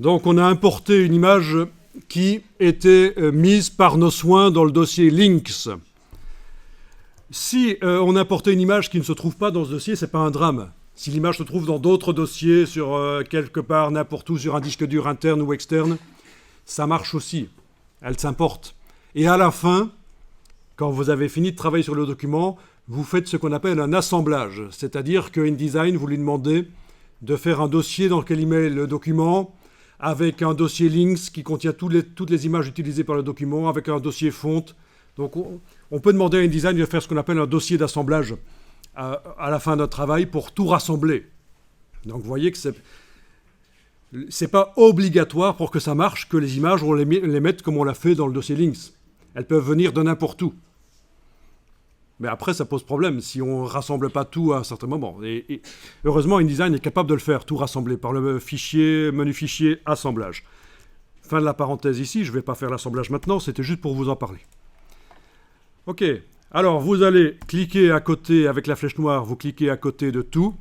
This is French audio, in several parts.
Donc on a importé une image qui était mise par nos soins dans le dossier links. Si on a importé une image qui ne se trouve pas dans ce dossier, ce n'est pas un drame. Si l'image se trouve dans d'autres dossiers, sur quelque part, n'importe où, sur un disque dur interne ou externe, ça marche aussi. Elle s'importe. Et à la fin, quand vous avez fini de travailler sur le document, vous faites ce qu'on appelle un assemblage. C'est-à-dire que InDesign, vous lui demandez de faire un dossier dans lequel il met le document, avec un dossier links qui contient toutes les images utilisées par le document, avec un dossier fonte. Donc on peut demander à InDesign de faire ce qu'on appelle un dossier d'assemblage à la fin de notre travail pour tout rassembler. Donc vous voyez que c'est pas obligatoire pour que ça marche que les images, on les mette comme on l'a fait dans le dossier links. Elles peuvent venir de n'importe où. Mais après, ça pose problème si on ne rassemble pas tout à un certain moment. Et heureusement, InDesign est capable de le faire, tout rassembler par le menu fichier, assemblage. Fin de la parenthèse ici, je ne vais pas faire l'assemblage maintenant, c'était juste pour vous en parler. Ok, alors vous allez cliquer à côté, avec la flèche noire, vous cliquez à côté de tout.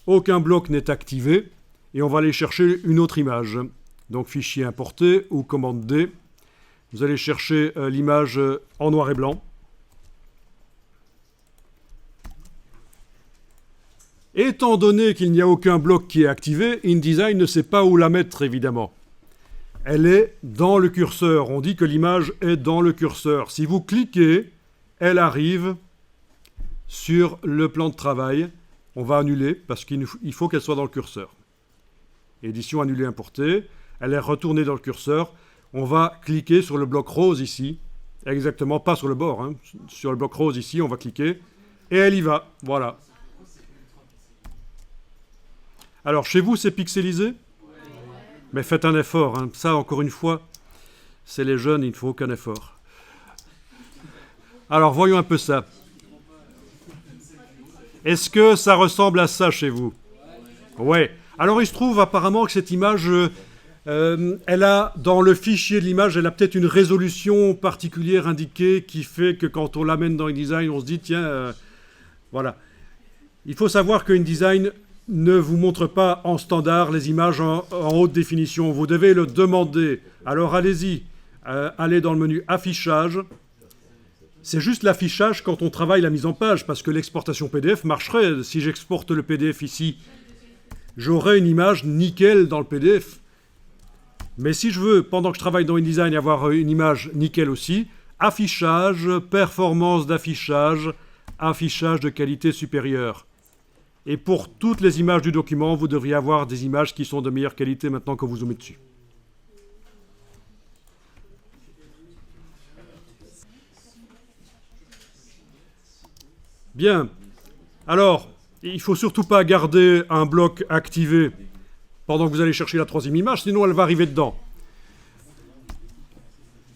Aucun bloc n'est activé. Et on va aller chercher une autre image. Donc fichier importé ou commande D. Vous allez chercher l'image en noir et blanc. Étant donné qu'il n'y a aucun bloc qui est activé, InDesign ne sait pas où la mettre, évidemment. Elle est dans le curseur. On dit que l'image est dans le curseur. Si vous cliquez, elle arrive sur le plan de travail. On va annuler parce qu'il faut qu'elle soit dans le curseur. Édition annulée importée. Elle est retournée dans le curseur. On va cliquer sur le bloc rose ici. Exactement, pas sur le bord. Hein. Sur le bloc rose ici, on va cliquer. Et elle y va. Voilà. Alors, chez vous, c'est pixelisé ? Mais faites un effort. Hein. Ça, encore une fois, c'est les jeunes, il ne faut aucun effort. Alors, voyons un peu ça. Est-ce que ça ressemble à ça chez vous ? Ouais. Alors, il se trouve apparemment que cette image, elle a, dans le fichier de l'image, elle a peut-être une résolution particulière indiquée qui fait que quand on l'amène dans InDesign, on se dit, tiens, voilà. Il faut savoir que InDesign ne vous montre pas en standard les images en haute définition. Vous devez le demander. Alors allez-y, allez dans le menu affichage. C'est juste l'affichage quand on travaille la mise en page, parce que l'exportation PDF marcherait. Si j'exporte le PDF ici, j'aurai une image nickel dans le PDF. Mais si je veux, pendant que je travaille dans InDesign, avoir une image nickel aussi, affichage, performance d'affichage, affichage de qualité supérieure. Et pour toutes les images du document, vous devriez avoir des images qui sont de meilleure qualité maintenant que vous zoomez dessus. Bien. Alors, il ne faut surtout pas garder un bloc activé pendant que vous allez chercher la troisième image, sinon elle va arriver dedans.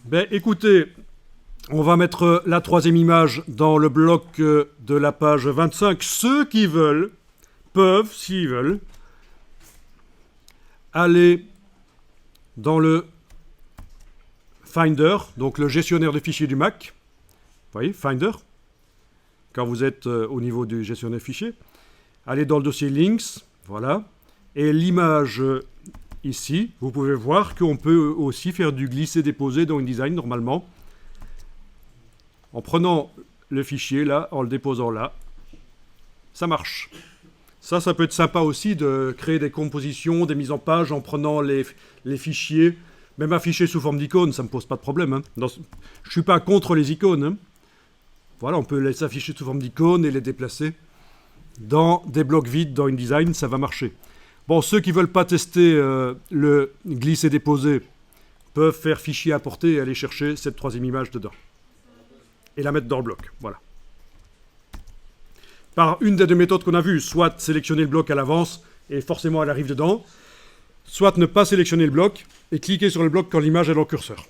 Ben, écoutez, on va mettre la troisième image dans le bloc de la page 25. Ceux qui veulent peuvent, s'ils veulent, aller dans le Finder, donc le gestionnaire de fichiers du Mac. Vous voyez, Finder, quand vous êtes au niveau du gestionnaire de fichiers. Allez dans le dossier Links, voilà. Et l'image ici, vous pouvez voir qu'on peut aussi faire du glisser-déposer dans InDesign normalement. En prenant le fichier là, en le déposant là, ça marche. Ça peut être sympa aussi de créer des compositions, des mises en page en prenant les fichiers. Même afficher sous forme d'icône, ça ne me pose pas de problème. Hein. Je ne suis pas contre les icônes. Hein. Voilà, on peut les afficher sous forme d'icônes et les déplacer dans des blocs vides dans InDesign, ça va marcher. Bon, ceux qui ne veulent pas tester le glisser-déposer peuvent faire fichier importer et aller chercher cette troisième image dedans. Et la mettre dans le bloc, voilà. Par une des deux méthodes qu'on a vues, soit sélectionner le bloc à l'avance et forcément elle arrive dedans, soit ne pas sélectionner le bloc et cliquer sur le bloc quand l'image est dans le curseur.